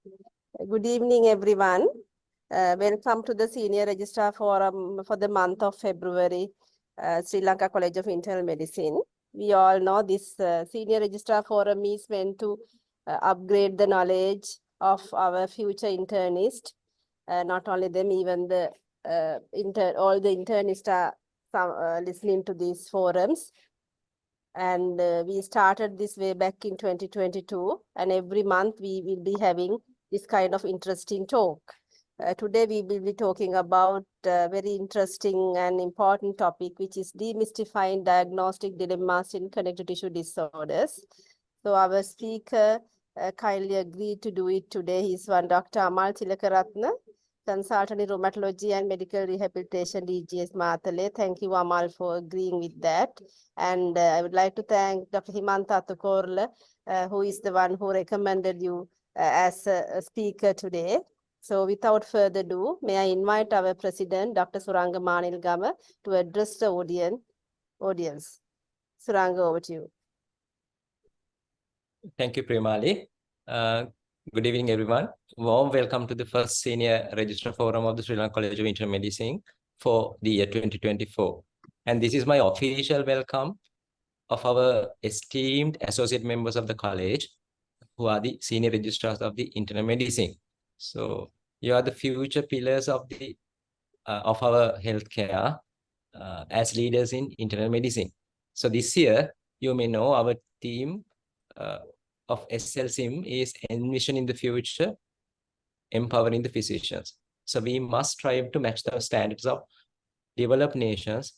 Good evening, everyone. Welcome to the Senior Registrar Forum for the month of February, Sri Lanka College of Internal Medicine. We all know this Senior Registrar Forum is meant to upgrade the knowledge of our future internists. Not only them, even the all the internists are listening to these forums. And we started this way back in 2022, and every month we will be having this kind of interesting talk. Today we will be talking about a very interesting and important topic, which is demystifying diagnostic dilemmas in connective tissue disorders. So our speaker kindly agreed to do it today. He's one Dr. Amal Thilakarathne, consultant in rheumatology and medical rehabilitation, DGS Matale. Thank you, Amal, for agreeing with that. And I would like to thank Dr. Himantha Athukorla, who is the one who recommended you as a speaker today. So without further ado, may I invite our president, Dr. Suranga Manilgama, to address the audience. Suranga, over to you. Thank you, Premali. Good evening, everyone. Warm welcome to the first Senior Registrar Forum of the Sri Lanka College of Internal Medicine for the year 2024. And this is my official welcome of our esteemed associate members of the college, who are the senior registrars of the internal medicine. So you are the future pillars of the of our healthcare as leaders in internal medicine. So this year, you may know our team of SLCIM is envisioning the future, empowering the physicians. So we must strive to match the standards of developed nations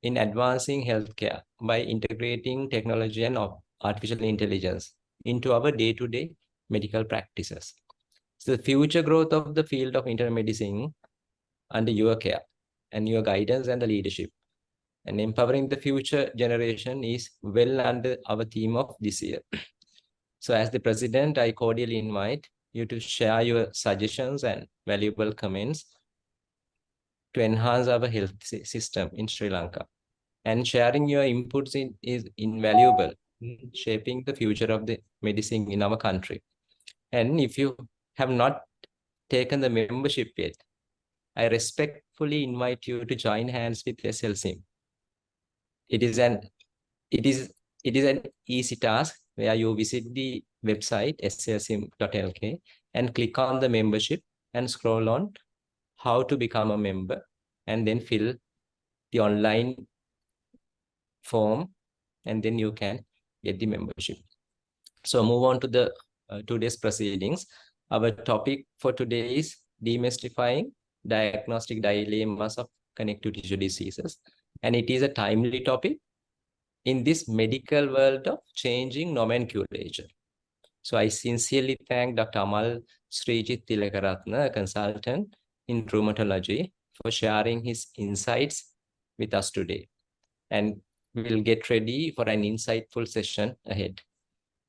in advancing healthcare by integrating technology and artificial intelligence into our day-to-day medical practices. So the future growth of the field of internal medicine under your care and your guidance and the leadership, and empowering the future generation is well under our theme of this year. So as the president, I cordially invite you to share your suggestions and valuable comments to enhance our health system in Sri Lanka. And sharing your inputs is invaluable in shaping the future of the medicine in our country. And if you have not taken the membership yet, I respectfully invite you to join hands with SLCIM. It is an easy task where you visit the website slcim.lk and click on the membership and scroll on how to become a member, and then fill the online form, and then you can get the membership. So move on to the today's proceedings. Our topic for today is demystifying diagnostic dilemmas of connective tissue diseases, and it is a timely topic in this medical world of changing nomenclature. So I sincerely thank Dr. Amal Thilakarathne, a consultant in rheumatology, for sharing his insights with us today. And we'll get ready for an insightful session ahead.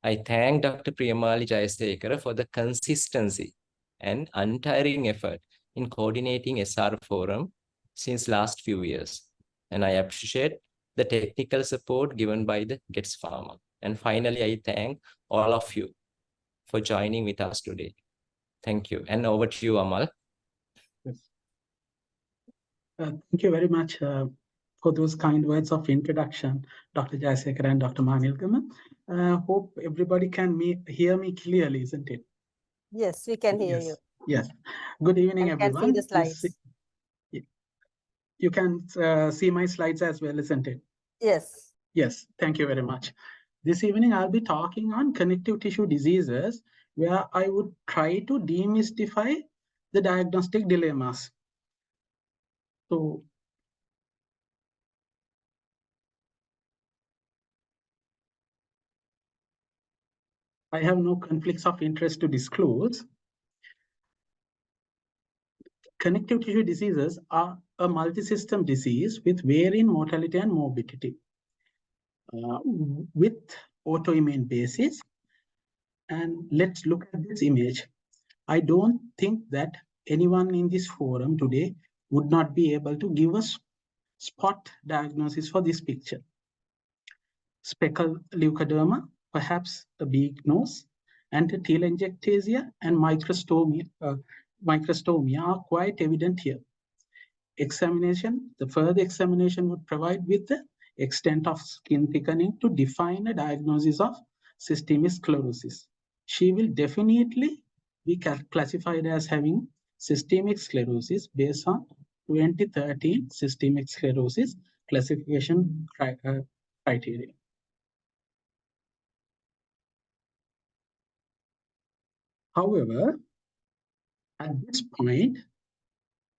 I thank Dr. Priyamali Jayasekara for the consistency and untiring effort in coordinating SR Forum since last few years. And I appreciate the technical support given by the GETS Pharma. And finally, I thank all of you for joining with us today. Thank you. And over to you, Amal. Yes. Thank you very much for those kind words of introduction, Dr. Jayasekara and Dr. Manilgama. Hope everybody can hear me clearly, isn't it? Yes, we can hear you. Yes. Good evening, and everyone. Can see the slides. You can see my slides as well, isn't it? Yes. Yes, thank you very much. This evening, I'll be talking on connective tissue diseases, where I would try to demystify the diagnostic dilemmas. So, I have no conflicts of interest to disclose. Connective tissue diseases are a multi-system disease with varying mortality and morbidity, with autoimmune basis. And let's look at this image. I don't think that anyone in this forum today would not be able to give us spot diagnosis for this picture. Speckled leukoderma, perhaps a big nose, telangiectasia and microstomia are quite evident here. The further examination would provide with the extent of skin thickening to define a diagnosis of systemic sclerosis. She will definitely be classified as having systemic sclerosis based on 2013 systemic sclerosis classification criteria. However, at this point,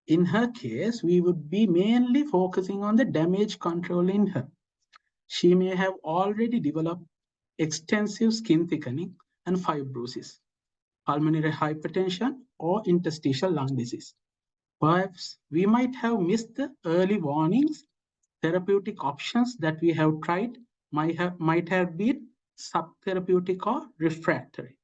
in her case, we would be mainly focusing on the damage control in her. She may have already developed extensive skin thickening and fibrosis, pulmonary hypertension, or interstitial lung disease. Perhaps we might have missed the early warnings. Therapeutic options that we have tried might have been subtherapeutic or refractory.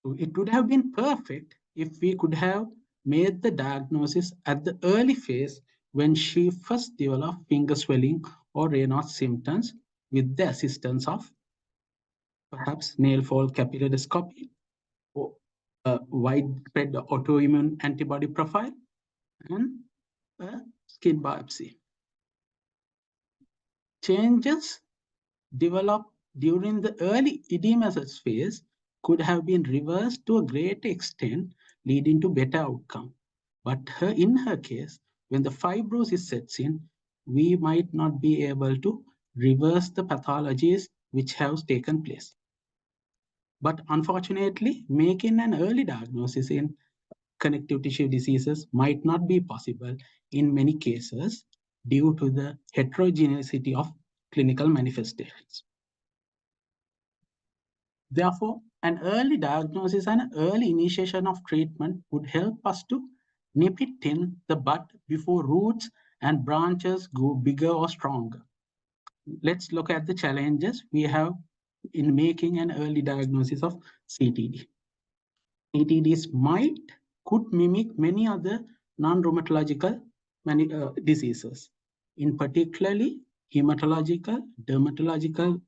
So it would have been perfect if we could have made the diagnosis at the early phase when she first developed finger swelling or Raynaud's symptoms with the assistance of perhaps nail fold capillaroscopy or a widespread autoimmune antibody profile and a skin biopsy. Changes developed during the early edematous phase could have been reversed to a great extent, leading to better outcome. But in her case, when the fibrosis sets in, we might not be able to reverse the pathologies which have taken place. But unfortunately, making an early diagnosis in connective tissue diseases might not be possible in many cases due to the heterogeneity of clinical manifestations. Therefore, an early diagnosis and early initiation of treatment would help us to nip it in the bud before roots and branches go bigger or stronger. Let's look at the challenges we have in making an early diagnosis of CTD. CTDs could mimic many other non-rheumatological diseases, in particularly hematological, dermatological,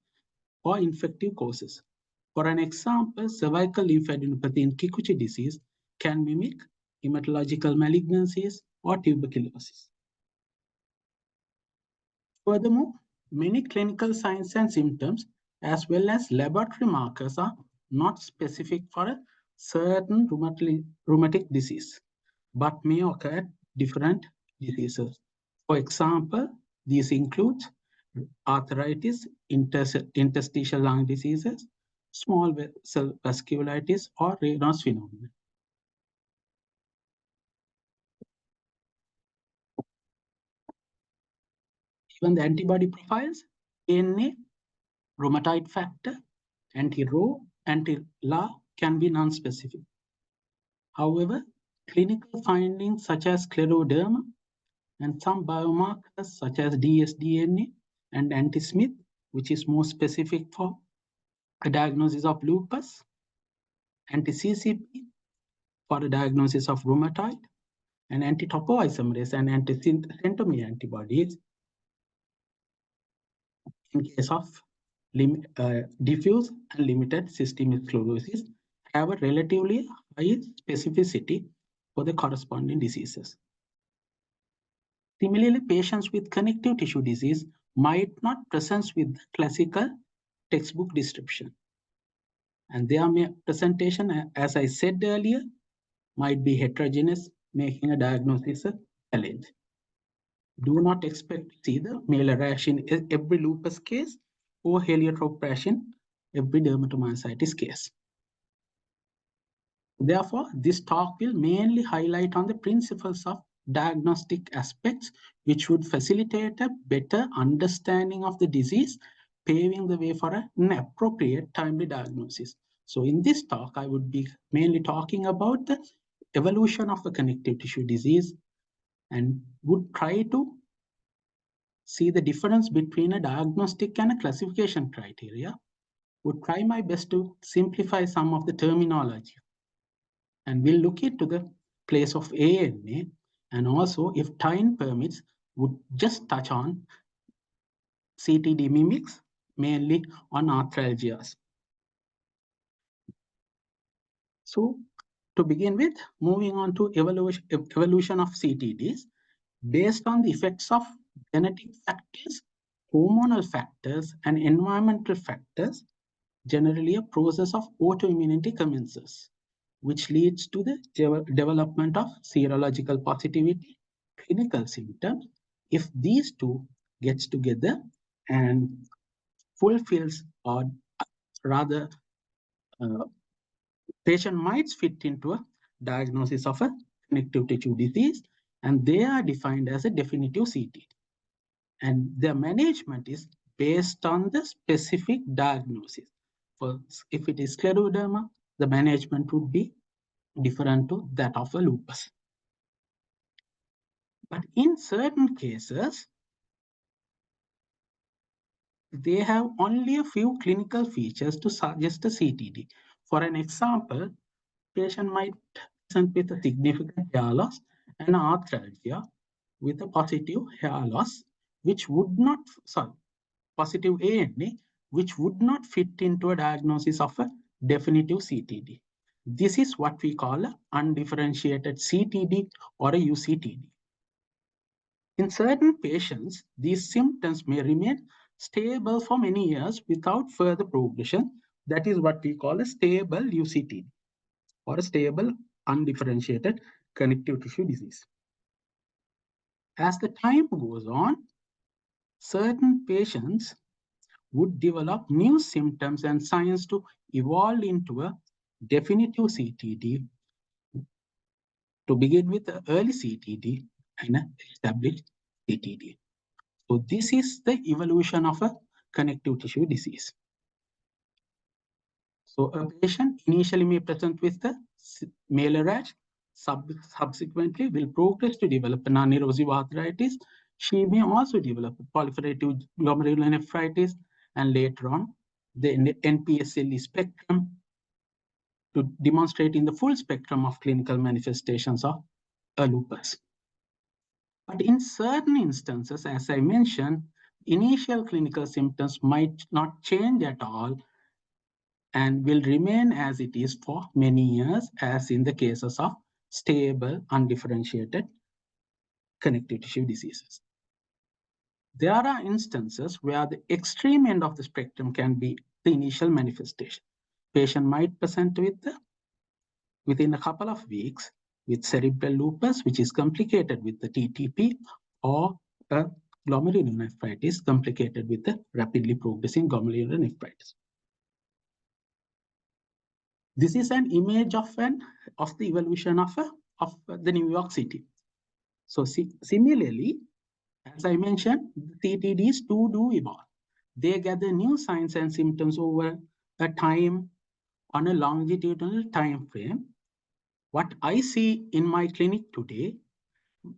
or infective causes. For an example, cervical lymphadenopathy in Kikuchi disease can mimic hematological malignancies or tuberculosis. Furthermore, many clinical signs and symptoms as well as laboratory markers are not specific for a certain rheumatic disease, but may occur at different diseases. For example, these include arthritis, interstitial lung diseases, small cell vasculitis, or Raynaud's phenomenon. Even the antibody profiles, ANA, rheumatoid factor, anti-Rho, anti-La can be non-specific. However, clinical findings such as scleroderma and some biomarkers such as dsDNA and anti-Smith, which is more specific for a diagnosis of lupus, anti-CCP for a diagnosis of rheumatoid, and anti-topoisomerase and anti-centromere antibodies in case of diffuse and limited systemic sclerosis have a relatively high specificity for the corresponding diseases. Similarly, patients with connective tissue disease might not present with classical textbook description. And their presentation, as I said earlier, might be heterogeneous, making a diagnosis a challenge. Do not expect to see the male rash in every lupus case or heliotrope rash in every dermatomyositis case. Therefore, this talk will mainly highlight on the principles of diagnostic aspects, which would facilitate a better understanding of the disease, paving the way for an appropriate timely diagnosis. So in this talk, I would be mainly talking about the evolution of the connective tissue disease and would try to see the difference between a diagnostic and a classification criteria. Would try my best to simplify some of the terminology. And we'll look into the place of ANA, and also, if time permits, would just touch on CTD mimics, mainly on arthralgias. So to begin with, moving on to evolution of CTDs, based on the effects of genetic factors, hormonal factors, and environmental factors, generally a process of autoimmunity commences, which leads to the development of serological positivity, clinical symptoms. If these two gets together and fulfills, or rather patient might fit into a diagnosis of a connective tissue disease, and they are defined as a definitive CTD. And their management is based on the specific diagnosis. For if it is scleroderma, the management would be different to that of a lupus. But in certain cases, they have only a few clinical features to suggest a CTD. For an example, patient might present with a significant hair loss and arthralgia with a positive hair loss, which would not, positive ANA, which would not fit into a diagnosis of a definitive CTD. This is what we call an undifferentiated CTD or a UCTD. In certain patients, these symptoms may remain stable for many years without further progression. That is what we call a stable UCTD or a stable undifferentiated connective tissue disease. As the time goes on, certain patients would develop new symptoms and signs to evolve into a definitive CTD, to begin with the early CTD and an established CTD. So this is the evolution of a connective tissue disease. So a patient initially may present with the malar rash, subsequently will progress to develop a non-erosive arthritis. She may also develop proliferative glomerulonephritis, and later on the NPSLE spectrum to demonstrate in the full spectrum of clinical manifestations of lupus. But in certain instances, as I mentioned, initial clinical symptoms might not change at all and will remain as it is for many years, as in the cases of stable, undifferentiated connective tissue diseases. There are instances where the extreme end of the spectrum can be the initial manifestation. Patient might present within a couple of weeks with cerebral lupus, which is complicated with the TTP, or a glomerulonephritis complicated with the rapidly progressing glomerulonephritis. This is an image of the evolution of the New York City. So similarly, as I mentioned, the CTDs too do evolve. They gather new signs and symptoms over a time on a longitudinal time frame. What I see in my clinic today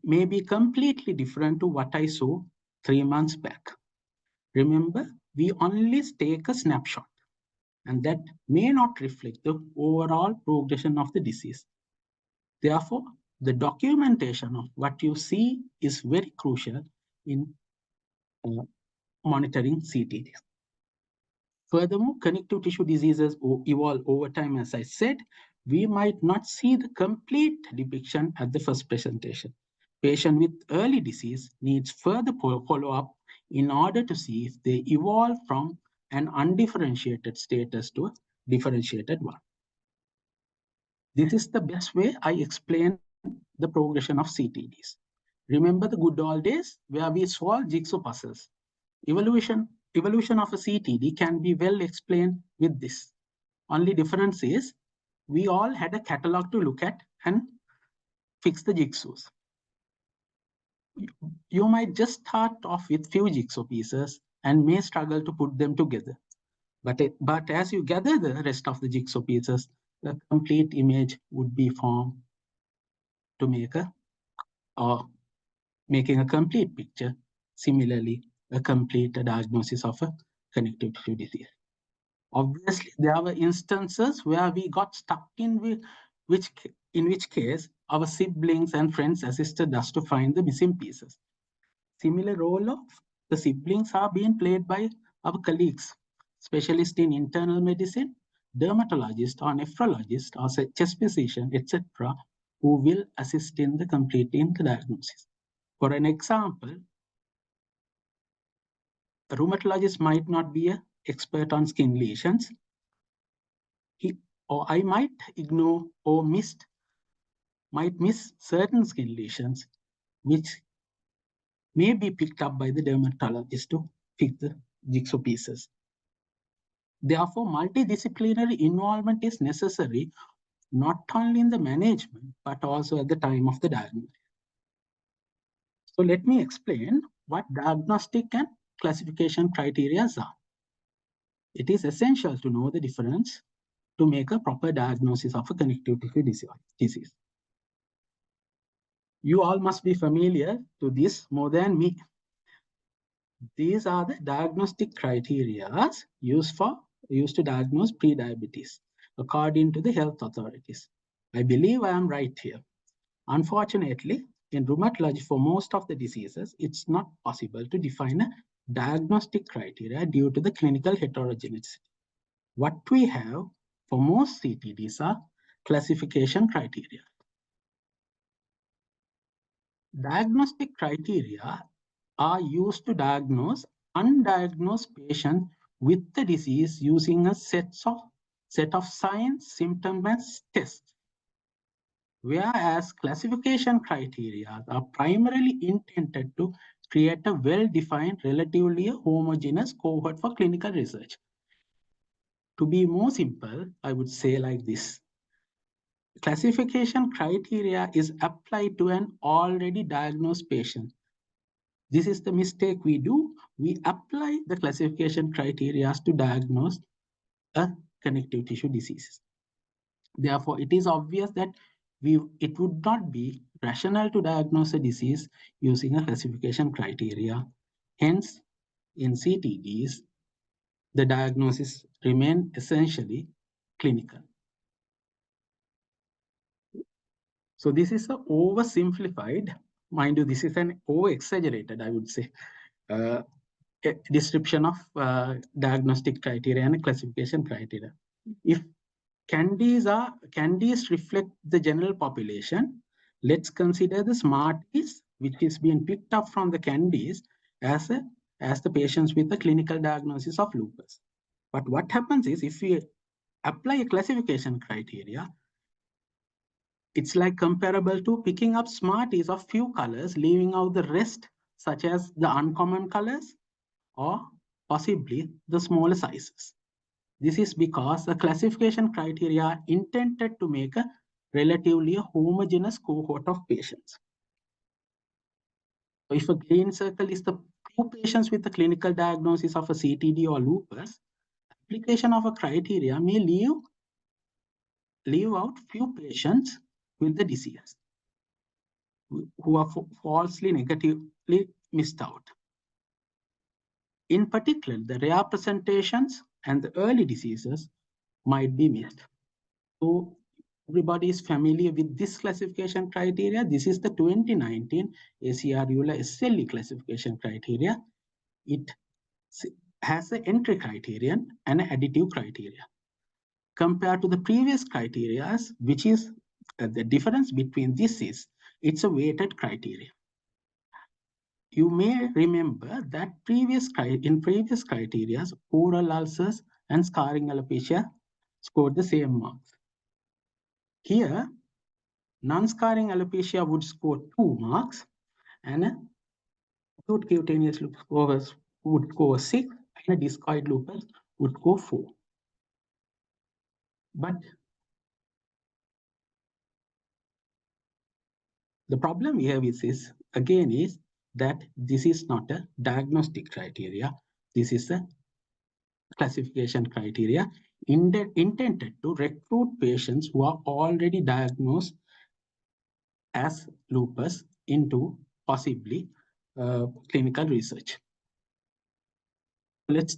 may be completely different to what I saw 3 months back. Remember, we only take a snapshot, and that may not reflect the overall progression of the disease. Therefore, the documentation of what you see is very crucial in monitoring CTD. Furthermore, connective tissue diseases evolve over time. As I said, we might not see the complete depiction at the first presentation. Patient with early disease needs further follow-up in order to see if they evolve from an undifferentiated status to a differentiated one. This is the best way I explain the progression of CTDs. Remember the good old days where we solved jigsaw puzzles. Evolution of a CTD can be well explained with this. Only difference is we all had a catalog to look at and fix the jigsaws. You might just start off with few jigsaw pieces and may struggle to put them together. But as you gather the rest of the jigsaw pieces, the complete image would be formed to making a complete picture. Similarly, a complete diagnosis of a connective tissue disease. Obviously, there were instances where we got stuck in which case our siblings and friends assisted us to find the missing pieces. Similar role of the siblings are being played by our colleagues, specialists in internal medicine, dermatologist or nephrologist or chest physician, etc., who will assist in the completing the diagnosis. For an example, a rheumatologist might not be an expert on skin lesions. Or I might ignore or might miss certain skin lesions, which may be picked up by the dermatologist to fix the jigsaw pieces. Therefore, multidisciplinary involvement is necessary not only in the management, but also at the time of the diagnosis. So let me explain what diagnostic and classification criteria are. It is essential to know the difference to make a proper diagnosis of a connective tissue disease. You all must be familiar to this more than me. These are the diagnostic criteria used to diagnose prediabetes according to the health authorities. I believe I am right here. Unfortunately, in rheumatology, for most of the diseases, it's not possible to define a diagnostic criteria due to the clinical heterogeneity. What we have for most CTDs are classification criteria. Diagnostic criteria are used to diagnose undiagnosed patients with the disease using a set of signs, symptoms, and tests. Whereas classification criteria are primarily intended to create a well-defined, relatively homogeneous cohort for clinical research. To be more simple, I would say like this. Classification criteria is applied to an already diagnosed patient. This is the mistake we do. We apply the classification criteria to diagnose a connective tissue disease. Therefore, it is obvious that it would not be rational to diagnose a disease using a classification criteria. Hence, in CTDs, the diagnosis remain essentially clinical. So this is an oversimplified, mind you, this is an over-exaggerated, I would say, a description of diagnostic criteria and classification criteria. If candies reflect the general population, let's consider the smarties, which is being picked up from the candies as the patients with a clinical diagnosis of lupus. But what happens is, if we apply a classification criteria, it's like comparable to picking up smarties of few colors, leaving out the rest, such as the uncommon colors or possibly the smaller sizes. This is because the classification criteria are intended to make a relatively homogeneous cohort of patients. So if a green circle is the few patients with the clinical diagnosis of a CTD or lupus, application of a criteria may leave out few patients with the disease who are falsely negatively missed out. In particular, the rare presentations and the early diseases might be missed. So everybody is familiar with this classification criteria. This is the 2019 ACR/EULA SLE classification criteria. It has an entry criterion and an additive criteria. Compared to the previous criteria, which is the difference between this is, it's a weighted criteria. You may remember that in previous criteria, oral ulcers and scarring alopecia scored the same marks. Here, non-scarring alopecia would score 2 marks, and acute cutaneous lupus would score 6, and a discoid lupus would score 4. But the problem we have is that this is not a diagnostic criteria. This is a classification criteria intended to recruit patients who are already diagnosed as lupus into possibly clinical research. Let's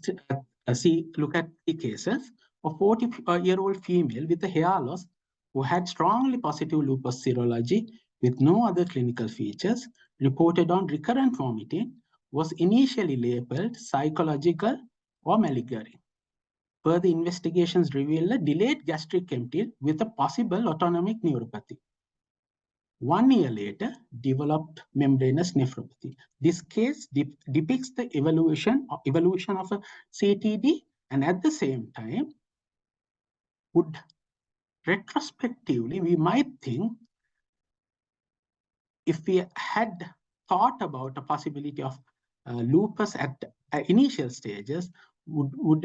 look at the cases. A 40-year-old female with a hair loss who had strongly positive lupus serology with no other clinical features reported on recurrent vomiting was initially labeled psychological or malingering. Further investigations revealed a delayed gastric emptying with a possible autonomic neuropathy. 1 year later, developed membranous nephropathy. This case depicts the evolution of a CTD, and at the same time, would retrospectively, we might think, if we had thought about a possibility of lupus at initial stages, would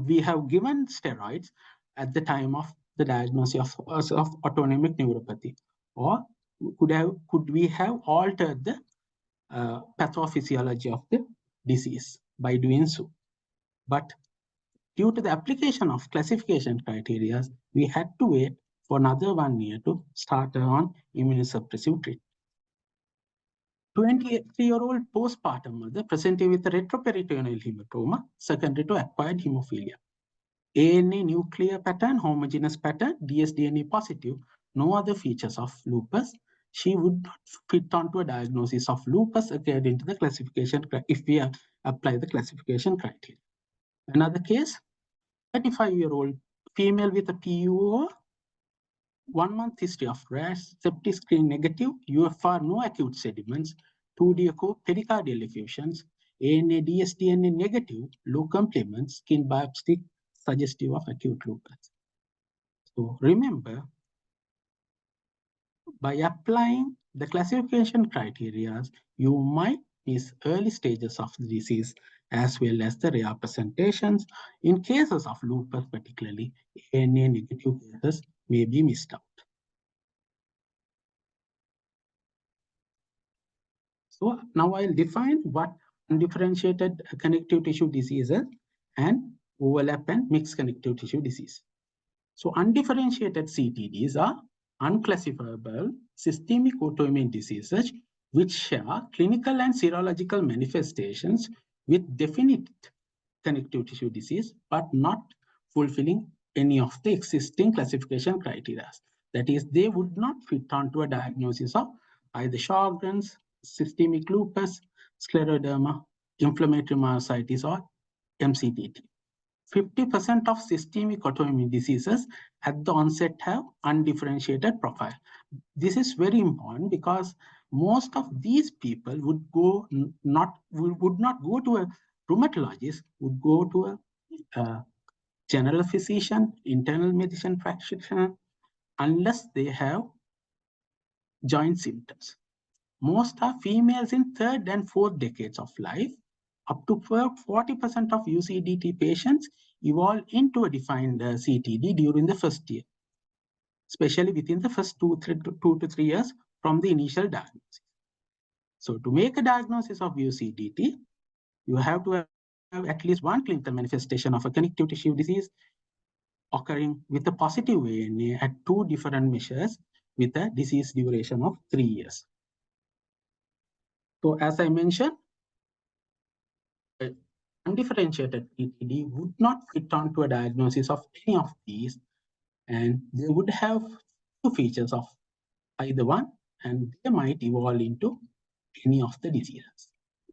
we have given steroids at the time of the diagnosis of autonomic neuropathy, or could we have altered the pathophysiology of the disease by doing so? But due to the application of classification criteria, we had to wait for another 1 year to start on immunosuppressive treatment. 23-year-old postpartum mother presenting with a retroperitoneal hematoma secondary to acquired hemophilia. ANA nuclear pattern, homogeneous pattern, dsDNA positive, no other features of lupus. She would not fit onto a diagnosis of lupus according to the classification if we apply the classification criteria. Another case, 35-year-old female with a PUO, 1 month history of rash, septic screen negative, UFR no acute sediments, 2D echo pericardial effusions, ANA dsDNA negative, low complements, skin biopsy suggestive of acute lupus. So remember, by applying the classification criteria, you might miss early stages of the disease as well as the rare presentations. In cases of lupus particularly, ANA negative cases may be missed out. So now I'll define what undifferentiated connective tissue diseases and overlap and mixed connective tissue disease. So undifferentiated CTDs are unclassifiable systemic autoimmune diseases which share clinical and serological manifestations with definite connective tissue disease, but not fulfilling any of the existing classification criteria. That is, they would not fit onto a diagnosis of either Sjogren's, systemic lupus, scleroderma, inflammatory myositis, or MCTT. 50% of systemic autoimmune diseases at the onset have undifferentiated profile. This is very important because most of these people would not go to a rheumatologist, would go to a general physician, internal medicine practitioner, unless they have joint symptoms. Most are females in 3rd and 4th decades of life. Up to 40% of UCDT patients evolve into a defined CTD during the first year, especially within the first 2 to 3 years from the initial diagnosis. So to make a diagnosis of UCDT, you have to have at least one clinical manifestation of a connective tissue disease occurring with a positive ANA at 2 different measures with a disease duration of 3 years. So as I mentioned, undifferentiated CTD would not fit onto a diagnosis of any of these, and they would have 2 features of either one, and they might evolve into any of the diseases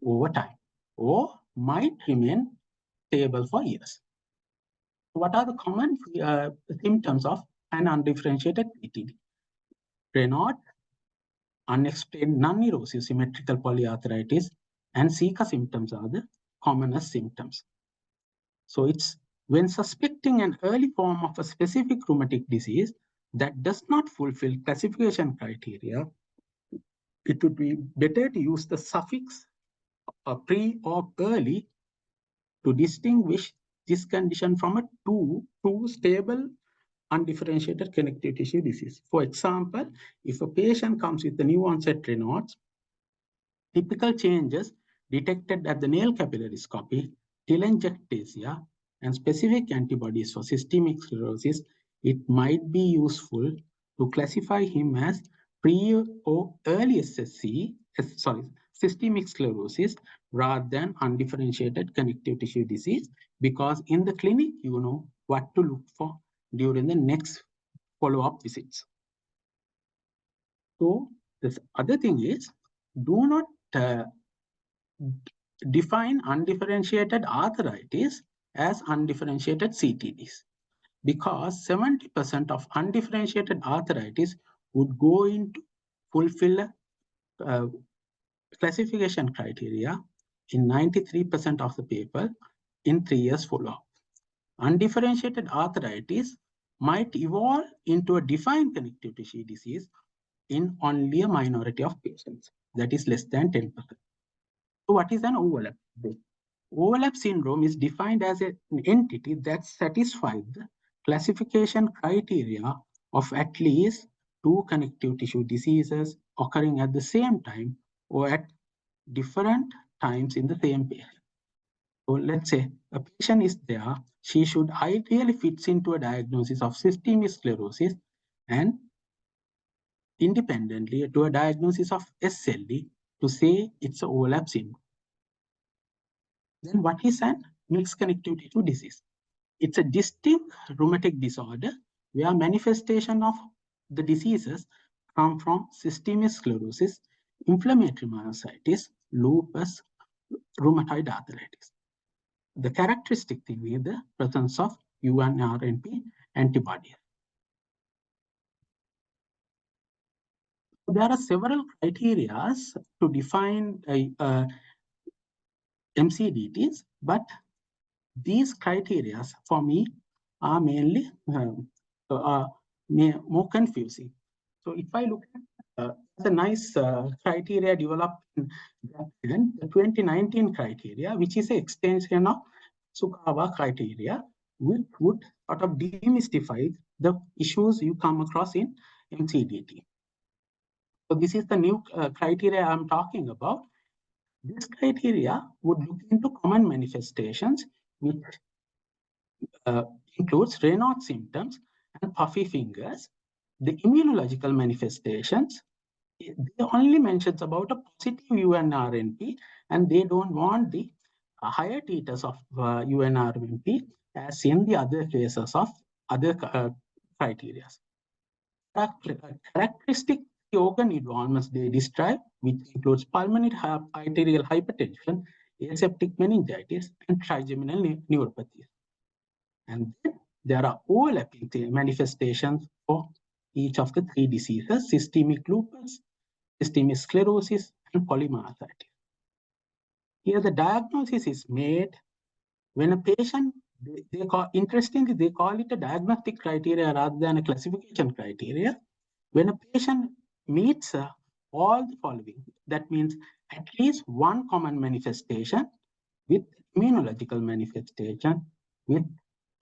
over time, or might remain stable for years. What are the common symptoms of an undifferentiated CTD? Raynaud, unexplained non-erosive symmetrical polyarthritis, and Zika symptoms are the commonest symptoms. So it's when suspecting an early form of a specific rheumatic disease that does not fulfill classification criteria, it would be better to use the suffix pre or early to distinguish this condition from a true stable undifferentiated connective tissue disease. For example, if a patient comes with a new onset Raynaud's, typical changes detected at the nail capillaroscopy, telangiectasia, and specific antibodies for systemic sclerosis, it might be useful to classify him as pre or early systemic sclerosis rather than undifferentiated connective tissue disease, because in the clinic, you know what to look for during the next follow-up visits. So this other thing is, do not define undifferentiated arthritis as undifferentiated CTDs, because 70% of undifferentiated arthritis would go into fulfill classification criteria in 93% of the people in 3 years follow-up. Undifferentiated arthritis might evolve into a defined connective tissue disease in only a minority of patients, that is less than 10%. So what is an overlap? The overlap syndrome is defined as an entity that satisfies the classification criteria of at least 2 connective tissue diseases occurring at the same time or at different times in the same patient. So let's say a patient is there, she should ideally fits into a diagnosis of systemic sclerosis and independently to a diagnosis of SLD to say it's an overlap syndrome. Then what is an mixed connective tissue disease? It's a distinct rheumatic disorder where manifestation of the diseases come from systemic sclerosis, inflammatory myositis, lupus, rheumatoid arthritis. The characteristic thing is the presence of UNRNP antibodies. There are several criteria to define MCDTs, but these criteria for me are mainly more confusing. So if I look at the nice criteria developed in Japan, the 2019 criteria, which is an extension of Tsukawa criteria, which would sort of demystify the issues you come across in MCDT. So this is the new criteria I'm talking about. This criteria would look into common manifestations, which includes Raynaud symptoms and puffy fingers. The immunological manifestations, they only mentions about a positive UNRNP, and they don't want the higher titers of UNRNP as in the other cases of other criteria. Characteristic organ involvements they describe, which includes pulmonary arterial hypertension, aseptic meningitis, and trigeminal neuropathy. And then there are overlapping manifestations for each of the 3 diseases: systemic lupus, systemic sclerosis, and polymyositis. Here the diagnosis is made when a patient, interestingly, they call it a diagnostic criteria rather than a classification criteria. When a patient meets all the following, that means at least one common manifestation with immunological manifestation with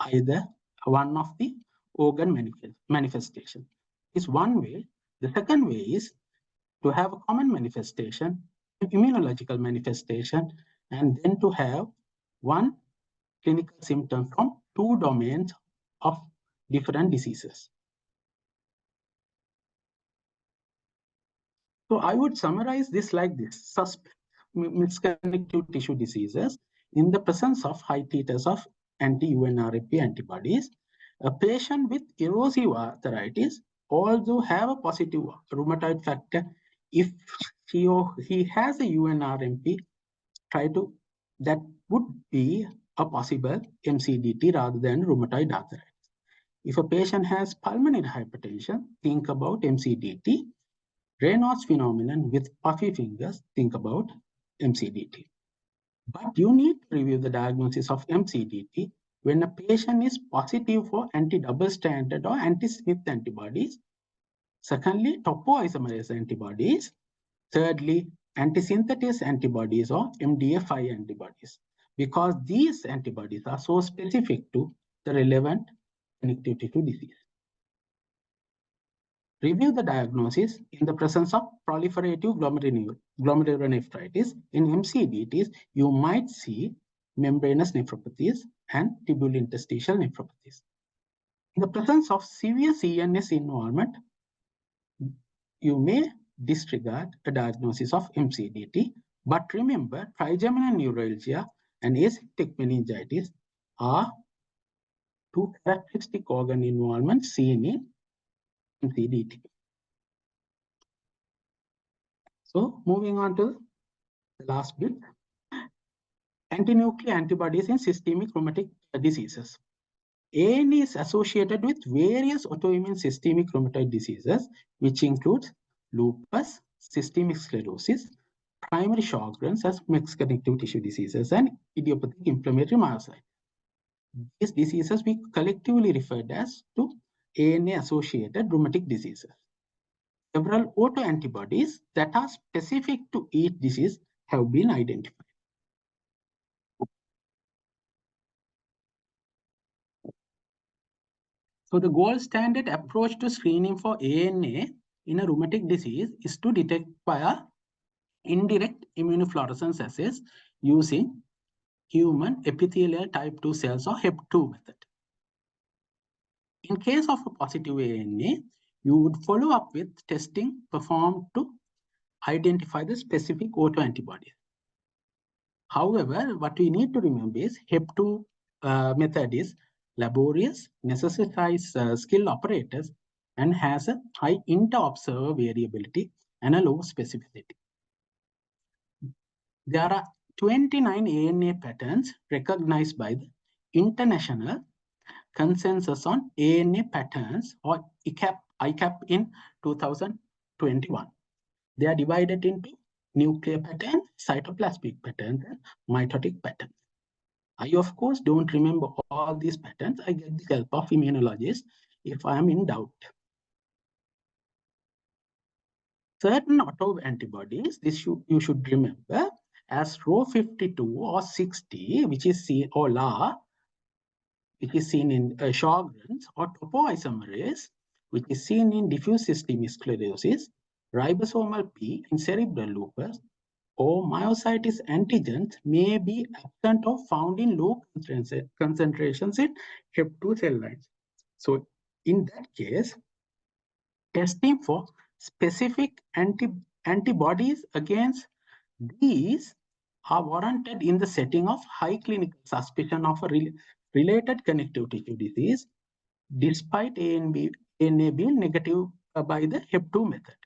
either one of the organ manifestation is one way. The second way is to have a common manifestation, immunological manifestation, and then to have one clinical symptom from 2 domains of different diseases. So I would summarize this like this: suspect mixed connective tissue diseases in the presence of high titers of anti-UNRP antibodies. A patient with erosive arthritis also have a positive rheumatoid factor. If she or he has a UNRMP, that would be a possible MCDT rather than rheumatoid arthritis. If a patient has pulmonary hypertension, think about MCDT. Raynaud's phenomenon with puffy fingers, think about MCDT. But you need to review the diagnosis of MCDT when a patient is positive for anti-double stranded or anti-Smith antibodies. Secondly, topoisomerase antibodies. Thirdly, anti-synthetase antibodies or MDA5 antibodies, because these antibodies are so specific to the relevant connective tissue disease. Review the diagnosis in the presence of proliferative glomerulonephritis. In MCDTs, you might see membranous nephropathies and tubulointerstitial nephropathies. In the presence of severe CNS involvement, you may disregard a diagnosis of MCDT, but remember, trigeminal neuralgia and aseptic meningitis are 2 characteristic organ involvements seen in MCDT. So moving on to the last bit. anti-nuclear antibodies in systemic rheumatic diseases. ANA is associated with various autoimmune systemic rheumatoid diseases, which includes lupus, systemic sclerosis, primary Sjogren's as mixed connective tissue diseases, and idiopathic inflammatory myositis. These diseases we collectively referred as to ANA-associated rheumatic diseases. Several autoantibodies that are specific to each disease have been identified. So the gold standard approach to screening for ANA in a rheumatic disease is to detect via indirect immunofluorescence assays using human epithelial type 2 cells or HEP2 method. In case of a positive ANA, you would follow up with testing performed to identify the specific autoantibody. However, what we need to remember is HEP2 method is laborious, necessitates skilled operators, and has a high inter-observer variability and a low specificity. There are 29 ANA patterns recognized by the International Consensus on ANA Patterns, or ICAP in 2021. They are divided into nuclear pattern, cytoplasmic pattern, and mitotic pattern. I, of course, don't remember all these patterns. I get the help of immunologists if I am in doubt. Certain autoantibodies, you should remember as Rho52 or 60, which is seen, or La, which is seen in Sjogren's, or topoisomerase, which is seen in diffuse systemic sclerosis, ribosomal P in cerebral lupus, or myositis antigens may be absent or found in low concentrations in HEP2 cell lines. So in that case, testing for specific antibodies against these are warranted in the setting of high clinical suspicion of a related connective tissue disease, despite ANA being negative by the HEP2 method.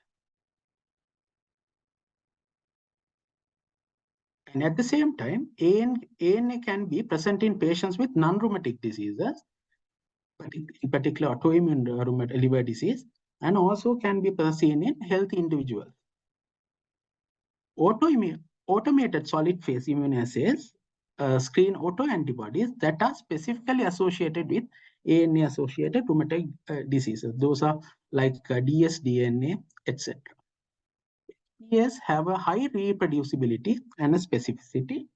And at the same time, ANA can be present in patients with non-rheumatic diseases, in particular autoimmune liver disease, and also can be seen in healthy individuals. Automated solid phase immunoassays screen autoantibodies that are specifically associated with ANA-associated rheumatic diseases. Those are like dsDNA, etc. These have a high reproducibility and a specificity.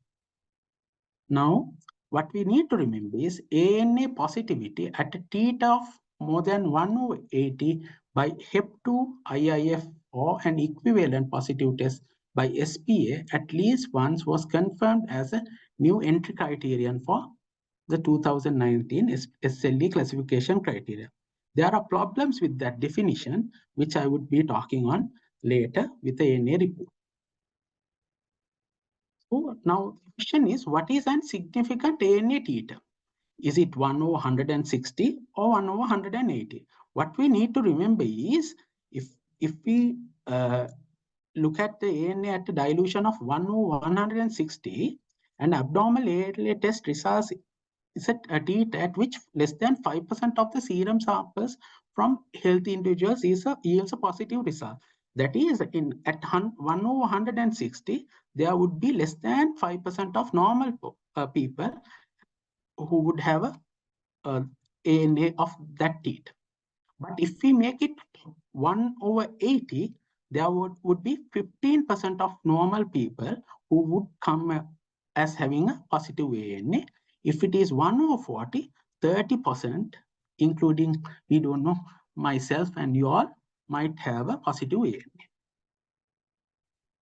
Now, what we need to remember is ANA positivity at a theta of more than 1/80 by HEP2 IIF or an equivalent positive test by SPA at least once was confirmed as a new entry criterion for the 2019 SLE classification criteria. There are problems with that definition, which I would be talking on later with the ANA report. So now the question is, what is a significant ANA theta? Is it 1/160 or 1/180? What we need to remember is, if we look at the ANA at a dilution of 1/160 and abnormal ANA test results is at a theta at which less than 5% of the serum samples from healthy individuals yields a positive result. That is, at 1/160, there would be less than 5% of normal people who would have a ANA of that theta. But if we make it 1/80, there would be 15% of normal people who would come as having a positive ANA. If it is 1/40, 30%, including, we don't know, myself and you all, might have a positive ANA.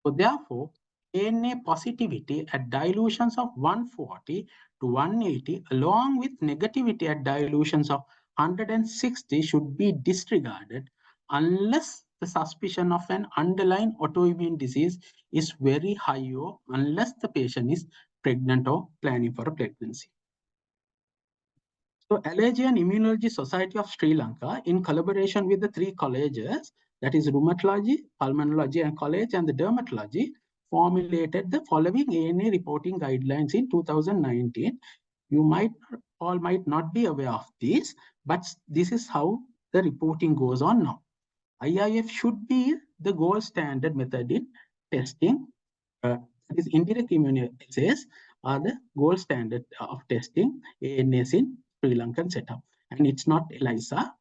So therefore, ANA positivity at dilutions of 140 to 180, along with negativity at dilutions of 160, should be disregarded unless the suspicion of an underlying autoimmune disease is very high, or unless the patient is pregnant or planning for a pregnancy. So Allergy and Immunology Society of Sri Lanka, in collaboration with the three colleges, that is Rheumatology, Pulmonology and College, and the Dermatology, formulated the following ANA reporting guidelines in 2019. You might not be aware of this, but this is how the reporting goes on now. IIF should be the gold standard method in testing. This indirect immunoassays are the gold standard of testing ANAs in Sri Lankan setup, and it's not ELISA.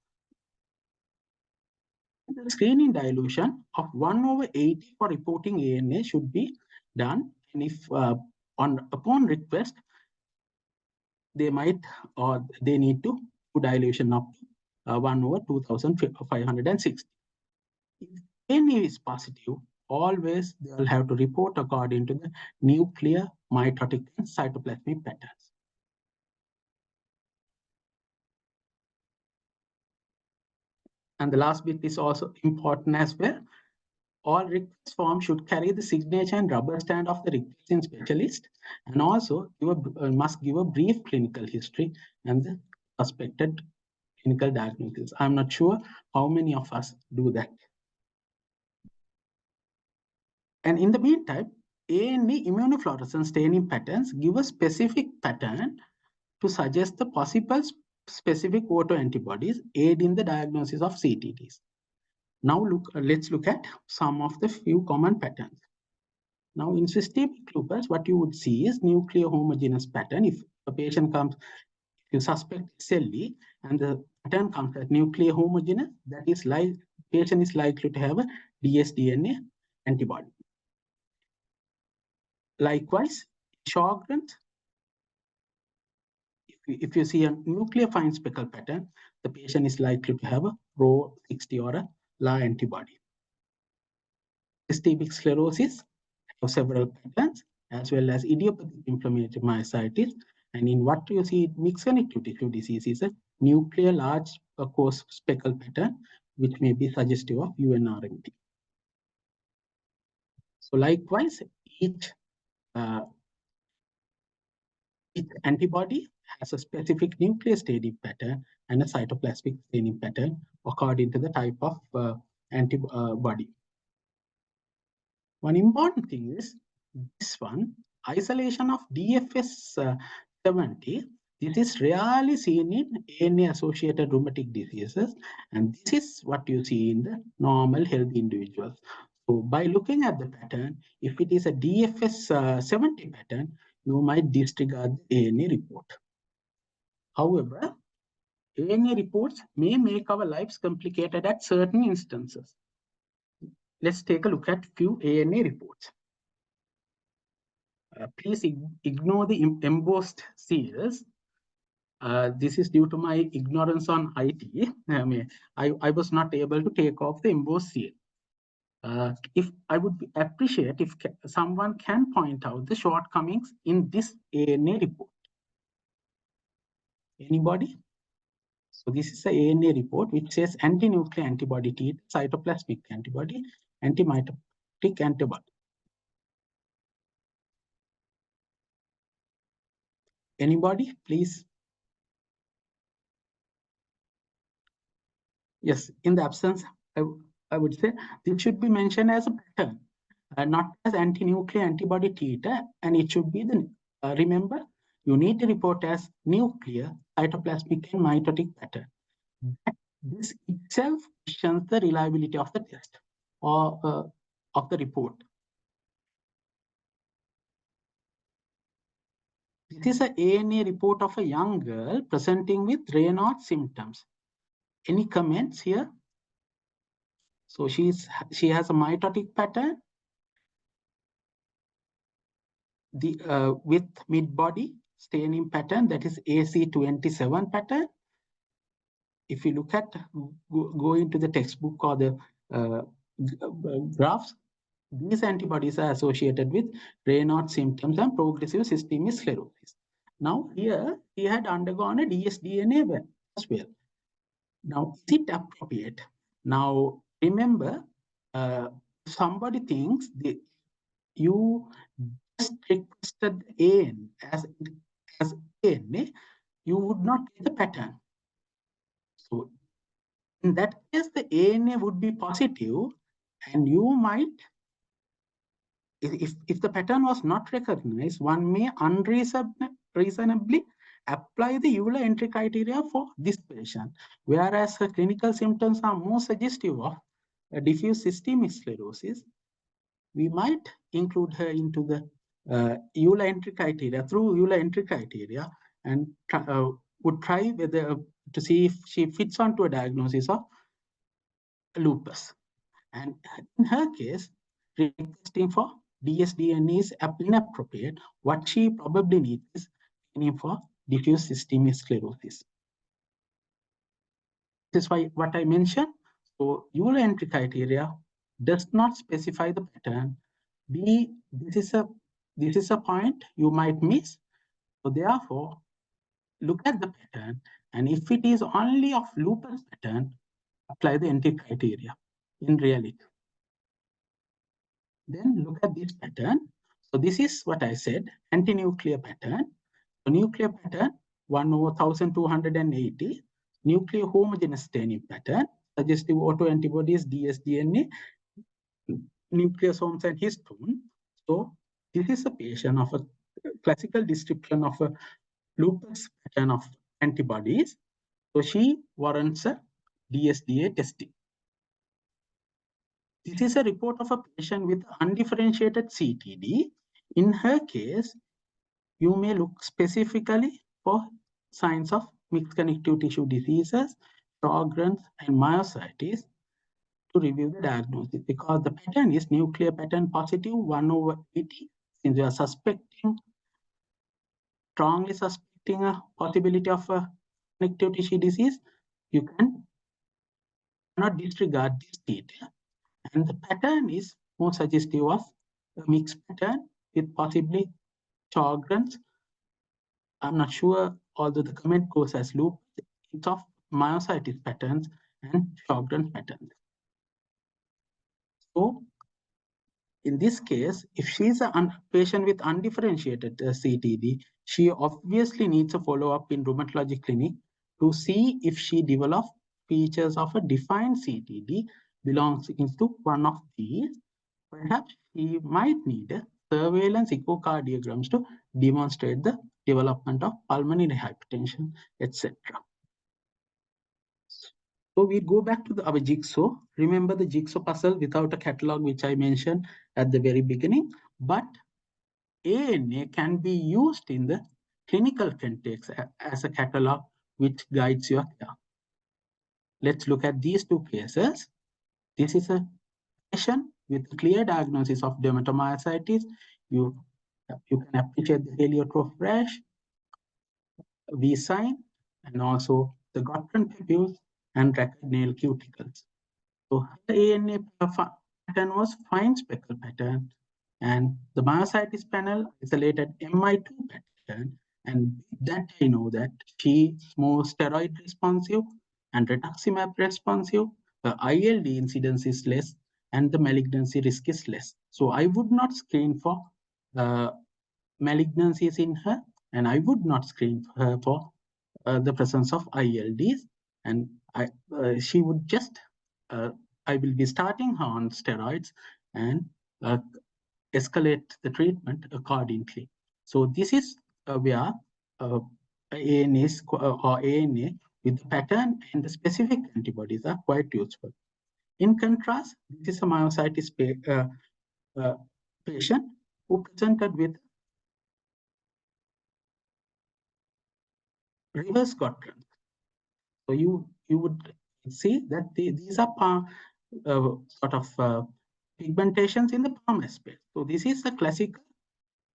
The screening dilution of 1/80 for reporting ANA should be done, and if upon request, they might or they need to do dilution up to 1/2560. If ANA is positive, always they will have to report according to the nuclear, mitotic, and cytoplasmic patterns. And the last bit is also important as well. All request forms should carry the signature and rubber stamp of the requesting specialist, and also must give a brief clinical history and the suspected clinical diagnosis. I'm not sure how many of us do that. And in the meantime, ANA immunofluorescence staining patterns give a specific pattern to suggest the possible specific autoantibodies aid in the diagnosis of CTDs. Now let's look at some of the few common patterns. Now in systemic lupus, what you would see is nuclear homogeneous pattern. If a patient comes, if you suspect SLE and the pattern comes as nuclear homogeneous, that is like patient is likely to have a dsDNA antibody. Likewise, Sjogren's, if you see a nuclear fine speckle pattern, the patient is likely to have a Rho60 or a La antibody. Systemic sclerosis have several patterns, as well as idiopathic inflammatory myositis. And in what you see, mixed connective tissue disease is a nuclear large coarse speckle pattern, which may be suggestive of UNRMT. So likewise, each antibody has a specific nuclear staining pattern and a cytoplasmic staining pattern according to the type of antibody. One important thing is this one, isolation of DFS 70. This is rarely seen in ANA-associated rheumatic diseases, and this is what you see in the normal healthy individuals. So by looking at the pattern, if it is a DFS 70 pattern, you might disregard the ANA report. However, ANA reports may make our lives complicated at certain instances. Let's take a look at few ANA reports. Please ignore the embossed seals. This is due to my ignorance on IT. I was not able to take off the embossed seal. If I would appreciate if someone can point out the shortcomings in this ANA report. Anybody? So this is the ANA report which says anti-nuclear antibody T, cytoplasmic antibody, anti-mitotic antibody. Anybody, please? Yes, in the absence, I would say this should be mentioned as a pattern, not as anti-nuclear antibody titer, and it should be the, remember, you need to report as nuclear, cytoplasmic, and mitotic pattern. This itself questions the reliability of the test or of the report. This is an ANA report of a young girl presenting with Raynaud's symptoms. Any comments here? So she has a mitotic pattern with mid-body staining pattern, that is AC27 pattern. If you look at, go into the textbook or the graphs, these antibodies are associated with Raynaud's symptoms and progressive systemic sclerosis. Now here, he had undergone a dsDNA as well. Now, is it appropriate? Now, remember, somebody thinks you just requested AN as ANA, you would not get the pattern. So in that case, the ANA would be positive, and you might if the pattern was not recognized, one may unreasonably apply the Euler entry criteria for this patient, whereas her clinical symptoms are more suggestive of a diffuse systemic sclerosis. We might include her into the Euler entry criteria through Euler entry criteria and would try whether to see if she fits onto a diagnosis of lupus. And in her case, requesting for dsDNA is inappropriate. What she probably needs is screening for diffuse systemic sclerosis. This is why what I mentioned. So Euler entry criteria does not specify the pattern. This is a point you might miss. So therefore, look at the pattern, and if it is only of lupus pattern, apply the entry criteria in reality. Then look at this pattern. So this is what I said, anti-nuclear pattern. So nuclear pattern 1/1280, nuclear homogeneous staining pattern, suggestive autoantibodies, dsDNA, nucleosomes and histone. So this is a patient of a classical description of a lupus pattern of antibodies. So she warrants a dsDNA testing. This is a report of a patient with undifferentiated CTD. In her case, you may look specifically for signs of mixed connective tissue diseases, Sjogren's, and myositis to review the diagnosis, because the pattern is nuclear pattern positive 1/80. Since we are strongly suspecting a possibility of a connective tissue disease, you cannot disregard this data. And the pattern is more suggestive of a mixed pattern with possibly Sjogren's. I'm not sure, although the comment goes as lupus, it's of myositis patterns and Sjogren's patterns. So in this case, if she's a patient with undifferentiated CTD, she obviously needs a follow-up in rheumatology clinic to see if she develops features of a defined CTD belongs into one of these. Perhaps she might need a surveillance echocardiograms to demonstrate the development of pulmonary hypertension, etc. So we go back to our jigsaw. Remember the jigsaw puzzle without a catalog, which I mentioned at the very beginning. But ANA can be used in the clinical context as a catalog which guides your care. Let's look at these two cases. This is a patient with a clear diagnosis of dermatomyositis. You can appreciate the heliotrope rash, V sign, and also the Gottron papules and ragged nail cuticles. So the ANA pattern was fine speckle pattern, and the myositis panel isolated MI2 pattern, and that I know that she is more steroid responsive and rituximab responsive. The ILD incidence is less, and the malignancy risk is less. So I would not screen for malignancies in her, and I would not screen her for the presence of ILDs, and she would just I will be starting her on steroids and escalate the treatment accordingly. So this is where ANA with the pattern and the specific antibodies are quite useful. In contrast, this is a myositis patient who presented with reverse Gottron. So you would see that these are sort of pigmentations in the palm space. So this is a classic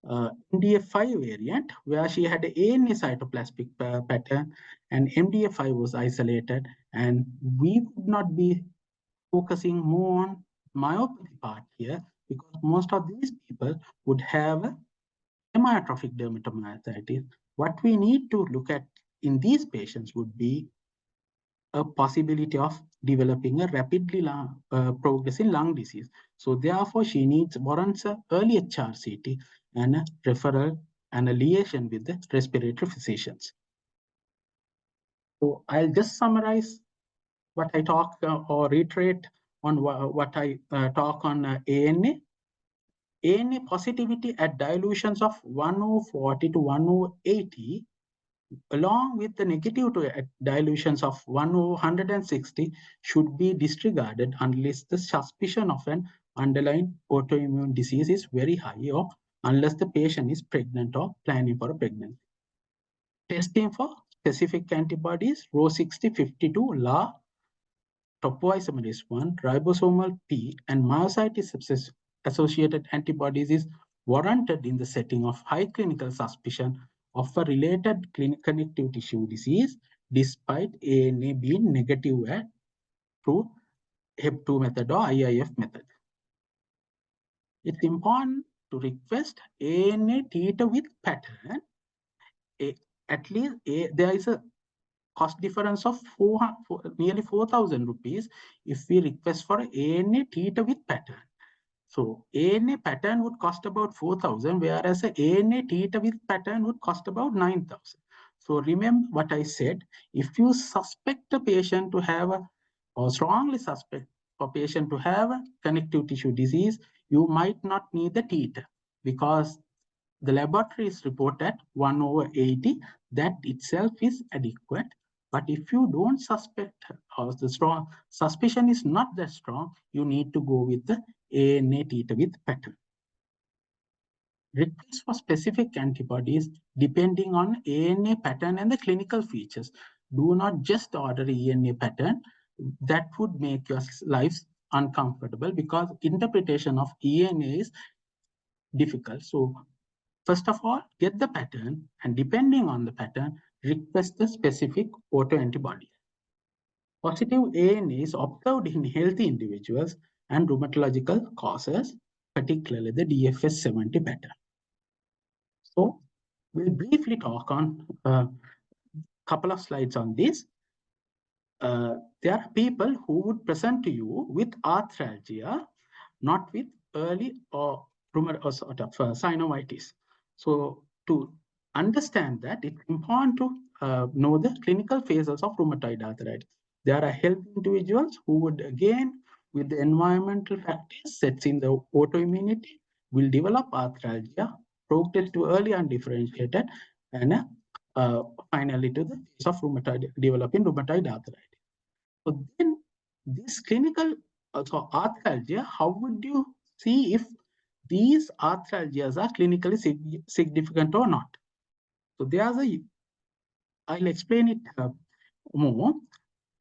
MDF5 variant where she had an ANA cytoplasmic pattern and MDF5 was isolated, and we would not be focusing more on myopathy part here because most of these people would have amyotrophic dermatomyositis. What we need to look at in these patients would be a possibility of developing a rapidly progressing lung disease. So therefore, she warrants an early HRCT and a referral and a liaison with the respiratory physicians. So I'll just summarize what I talk or reiterate on what I talk on ANA. ANA positivity at dilutions of 1040 to 1080 along with the negative to dilutions of 160 should be disregarded unless the suspicion of an underlying autoimmune disease is very high or unless the patient is pregnant or planning for a pregnancy. Testing for specific antibodies, Rho60, 52, La, topoisomerase 1, ribosomal P, and myositis associated antibodies is warranted in the setting of high clinical suspicion of a related connective tissue disease, despite ANA being negative through HEP2 method or IIF method. It's important to request ANA titer with pattern. At least there is a cost difference of nearly 4,000 rupees if we request for ANA titer with pattern. So ANA pattern would cost about 4,000, whereas a ANA titer with pattern would cost about 9,000. So remember what I said, if you suspect a patient to have or strongly suspect a patient to have a connective tissue disease, you might not need the titer because the laboratory is report at 1/80, that itself is adequate. But if you don't suspect or the strong suspicion is not that strong, you need to go with the ANA titer with pattern. Request for specific antibodies depending on ANA pattern and the clinical features. Do not just order ENA pattern. That would make your lives uncomfortable because interpretation of ENA is difficult. So first of all, get the pattern, and depending on the pattern, request the specific autoantibody. Positive ANA is observed in healthy individuals and rheumatological causes, particularly the DFS70 pattern. So we'll briefly talk on a couple of slides on this. There are people who would present to you with arthralgia, not with early or sort of synovitis. So to understand that, it's important to know the clinical phases of rheumatoid arthritis. There are healthy individuals who would, again, with the environmental factors sets in the autoimmunity, will develop arthralgia, progress to early undifferentiated, and finally to the phase of developing rheumatoid arthritis. So then this clinical arthralgia, how would you see if these arthralgias are clinically significant or not? So there's I'll explain it more.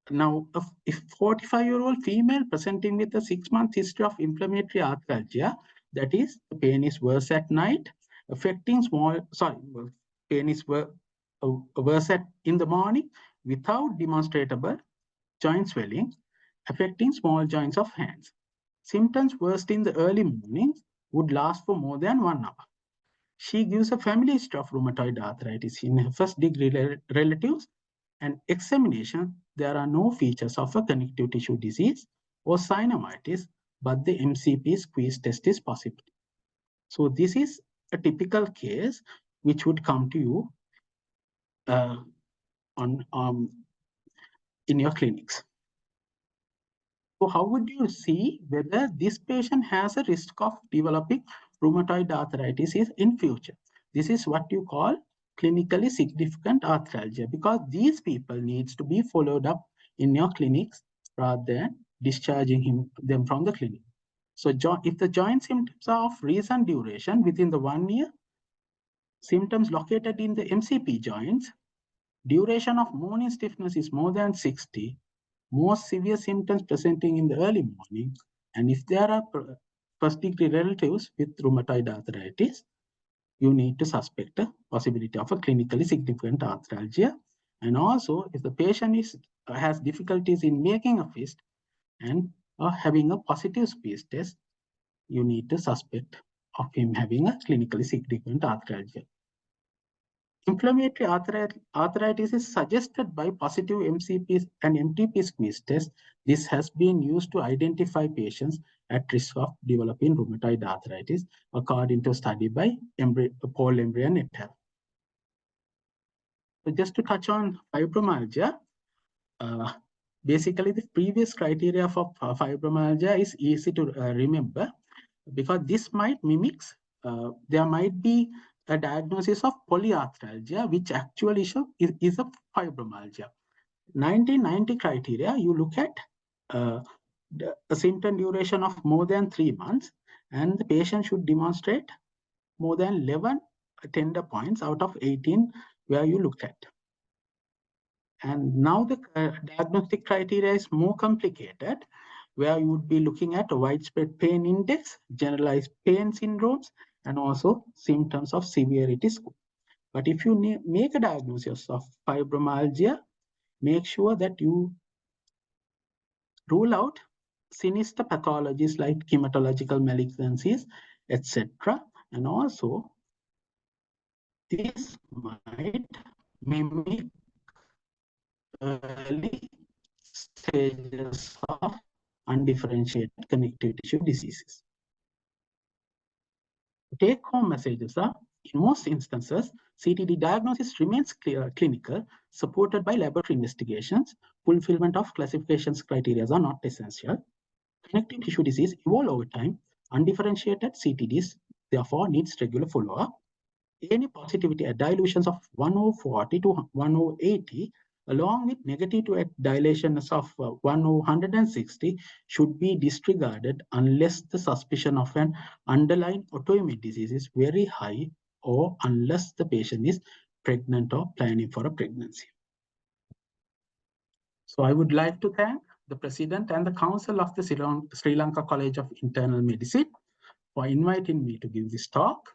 Now, if 45-year-old female presenting with a 6-month history of inflammatory arthralgia, that is, the pain is worse at night, affecting pain is worse in the morning without demonstrable joint swelling, affecting small joints of hands. Symptoms worst in the early mornings would last for more than 1 hour. She gives a family history of rheumatoid arthritis in her first-degree relatives, and examination, there are no features of a connective tissue disease or synovitis, but the MCP squeeze test is possible. So this is a typical case which would come to you in your clinics. So how would you see whether this patient has a risk of developing rheumatoid arthritis in future? This is what you call clinically significant arthralgia, because these people needs to be followed up in your clinics rather than discharging them from the clinic. So if the joint symptoms are of recent duration within the 1 year, symptoms located in the MCP joints, duration of morning stiffness is more than 60, most severe symptoms presenting in the early morning, and if there are first-degree relatives with rheumatoid arthritis, you need to suspect a possibility of a clinically significant arthralgia. And also, if the patient has difficulties in making a fist and having a positive squeeze test, you need to suspect of him having a clinically significant arthralgia. Inflammatory arthritis is suggested by positive MCP and MTP squeeze test. This has been used to identify patients at risk of developing rheumatoid arthritis, according to a study by Paul Embrian et al. So just to touch on fibromyalgia, basically the previous criteria for fibromyalgia is easy to remember. because this might mimics, there might be a diagnosis of polyarthralgia, which actually is a fibromyalgia. 1990 criteria, you look at a symptom duration of more than 3 months, and the patient should demonstrate more than 11 tender points out of 18 where you looked at. And now the diagnostic criteria is more complicated, where you would be looking at a widespread pain index, generalized pain syndromes, and also symptoms of severity score. But if you make a diagnosis of fibromyalgia, make sure that you rule out sinister pathologies like hematological malignancies, etc. And also, this might mimic early stages of undifferentiated connective tissue diseases. Take-home messages are, in most instances, CTD diagnosis remains clinical, supported by laboratory investigations. Fulfillment of classifications criteria are not essential. Connective tissue disease evolve over time. Undifferentiated CTDs, therefore, needs regular follow-up. Any positivity at dilutions of 1040 to 1080, along with negative to dilations of 160, should be disregarded unless the suspicion of an underlying autoimmune disease is very high, or unless the patient is pregnant or planning for a pregnancy. So I would like to thank the President and the Council of the Sri Lanka College of Internal Medicine for inviting me to give this talk,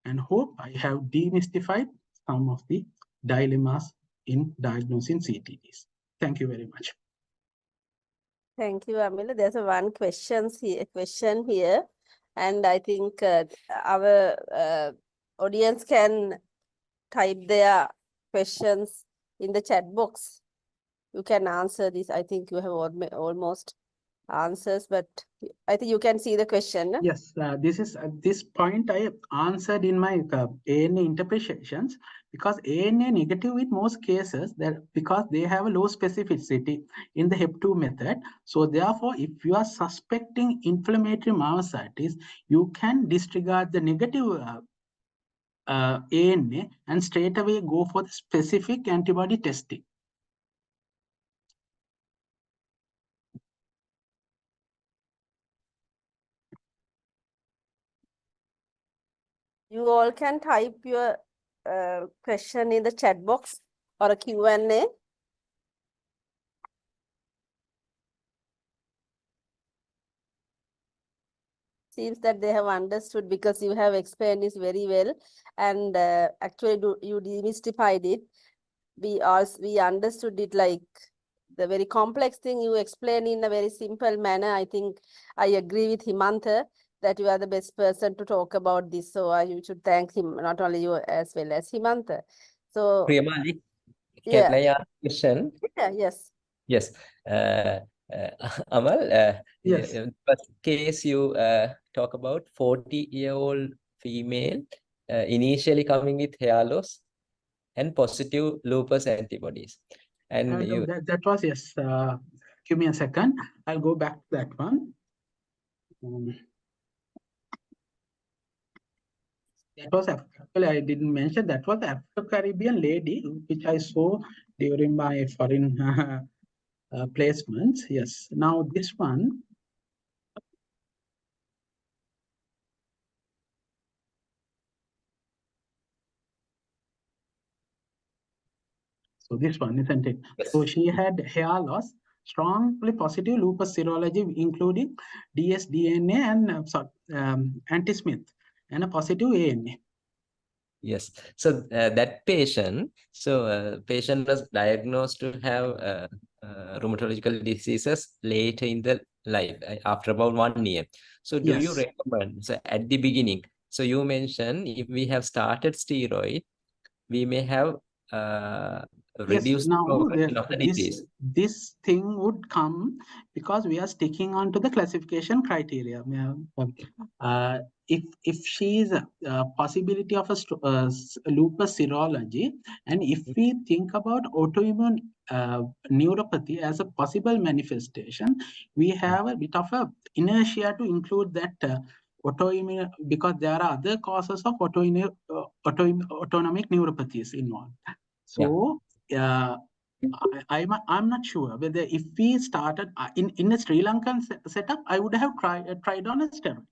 and hope I have demystified some of the dilemmas in diagnosing CTDs. Thank you very much. Thank you, Amal. There's one question here, and I think our audience can type their questions in the chat box. You can answer this. I think you have almost answers, but I think you can see the question. Yes, this point I answered in my ANA interpretations, because ANA negative in most cases, because they have a low specificity in the HEP2 method. So therefore, if you are suspecting inflammatory myositis, you can disregard the negative ANA and straight away go for the specific antibody testing. You all can type your question in the chat box or a Q&A. Seems that they have understood, because you have explained this very well, and actually you demystified it. We understood it, like the very complex thing you explain in a very simple manner. I think I agree with Himantha that you are the best person to talk about this. So you should thank him, not only you as well as Himantha. So Priyamali, yeah. can I ask a question? Yeah, yes. Yes. Amal, Yes. first case you talk about 40-year-old female initially coming with hair loss and positive lupus antibodies. And you that was, yes. Give me a second. I'll go back to that one. That was actually, I didn't mention, that was the Afro-Caribbean lady, which I saw during my foreign placements. Yes. Now this one. So this one, isn't it? Yes. So she had hair loss, strongly positive lupus serology, including dsDNA and anti-Smith, and a positive ANA. Yes. So that patient, patient was diagnosed to have rheumatological diseases later in the life, after about 1 year. So do you Yes. recommend, so at the beginning, so you mentioned if we have started steroid, we may have reduce the now progression of the disease. this thing would come because we are sticking on to the classification criteria. If she is a possibility of a lupus serology, and if we think about autoimmune neuropathy as a possible manifestation, we have a bit of a inertia to include that autoimmune, because there are other causes of autonomic neuropathies involved. So I'm not sure whether if we started in a Sri Lankan setup, I would have tried on a steroid.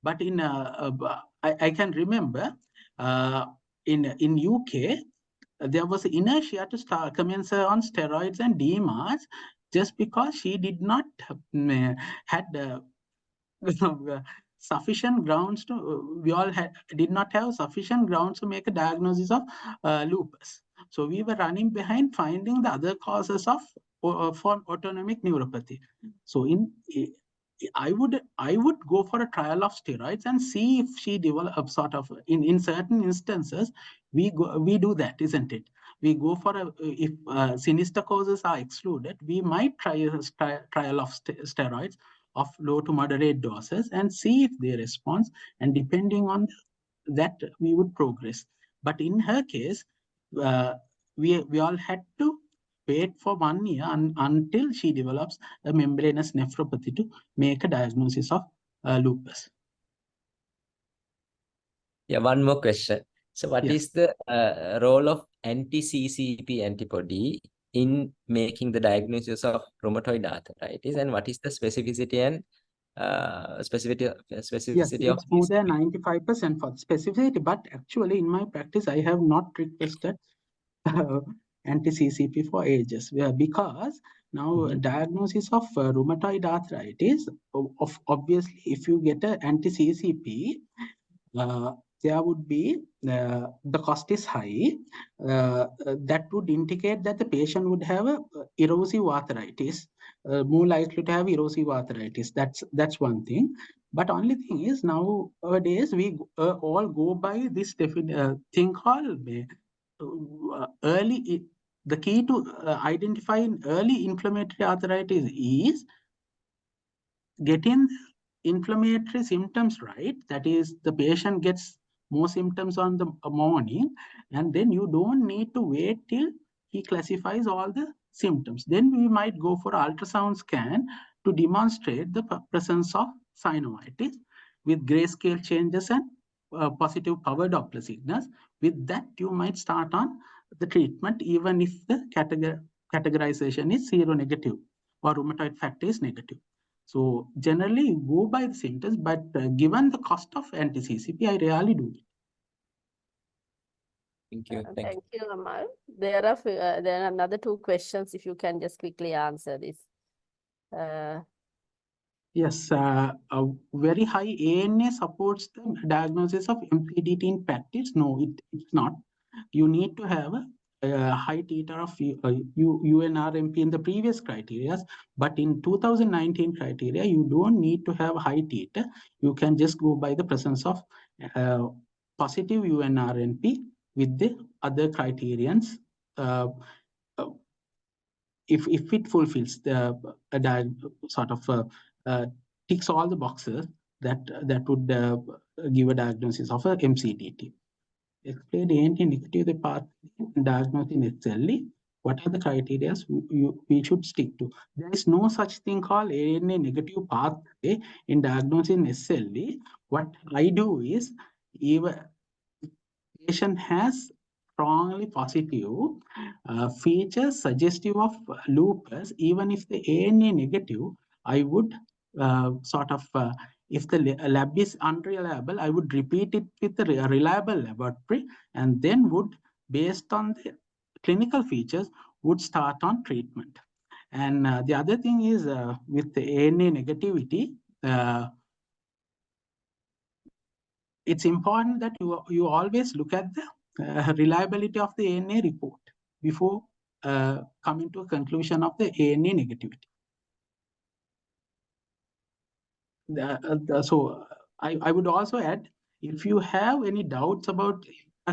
But in I can remember in UK there was inertia to start commence on steroids and DMARS just because she did not had sufficient grounds to did not have sufficient grounds to make a diagnosis of lupus. So we were running behind finding the other causes of for autonomic neuropathy. So I would go for a trial of steroids and see if she develops sort of in certain instances we do that, isn't it? We go for if sinister causes are excluded, we might try a trial of steroids of low to moderate doses and see if they respond, and depending on that we would progress. But in her case, we all had to wait for 1 year until she develops a membranous nephropathy to make a diagnosis of lupus. Yeah, one more question. So what is the role of anti-CCP antibody in making the diagnosis of rheumatoid arthritis, and what is the specificity and specificity Yes, of it's more than 95% for specificity, but actually in my practice I have not requested anti-CCP for ages, because now diagnosis of rheumatoid arthritis, obviously if you get an anti-CCP, there would be the cost is high. That would indicate that the patient would have a erosive arthritis, more likely to have erosive arthritis. That's one thing. But only thing is nowadays we all go by this thing called early. The key to identifying early inflammatory arthritis is getting inflammatory symptoms right. That is, the patient gets more symptoms on the morning, and then you don't need to wait till he classifies all the symptoms. Then we might go for ultrasound scan to demonstrate the presence of synovitis with grayscale changes and positive power Doppler signals. With that, you might start on the treatment even if the categorization is seronegative or rheumatoid factor is negative. So generally go by the symptoms, but given the cost of anti-CCP, I rarely do it. Thank you. Thank you, Amal. There are another 2 questions, if you can just quickly answer this. Yes, a very high ANA supports the diagnosis of MPDT in practice. No, it's not. You need to have a high titer of UNRMP in the previous criteria, but in 2019 criteria, you don't need to have high titer. You can just go by the presence of positive UNRMP with the other criterions. If it fulfills the sort of ticks all the boxes, that would give a diagnosis of a MCDT. Explain ANT negative the path diagnosed in SLE. What are the criteria we should stick to? There is no such thing called ANA negative pathway in diagnosing SLE. What I do is, even patient has strongly positive features suggestive of lupus, even if the ANA negative, I would sort of if the lab is unreliable, I would repeat it with a reliable laboratory, and then would, based on the clinical features, would start on treatment. And the other thing is with the ANA negativity, it's important that you always look at the reliability of the ANA report before coming to a conclusion of the ANA negativity. So I would also add, if you have any doubts about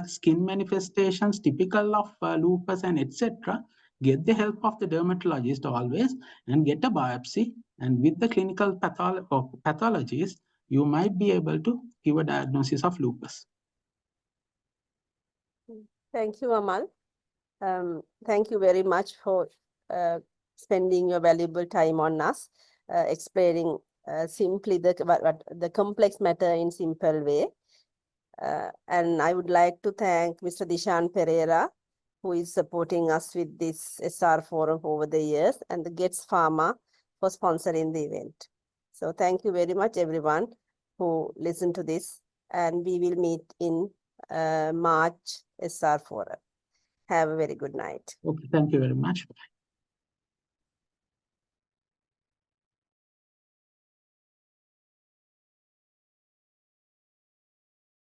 skin manifestations typical of lupus and etc., get the help of the dermatologist always and get a biopsy. And with the clinical pathologies, you might be able to give a diagnosis of lupus. Thank you, Amal. Thank you very much for spending your valuable time on us, explaining simply the complex matter in simple way. And I would like to thank Mr. Dishan Pereira, who is supporting us with this SR forum over the years, and the Gets Pharma for sponsoring the event. So thank you very much, everyone who listened to this, and we will meet in March SR forum. Have a very good night. Okay, thank you very much. Bye.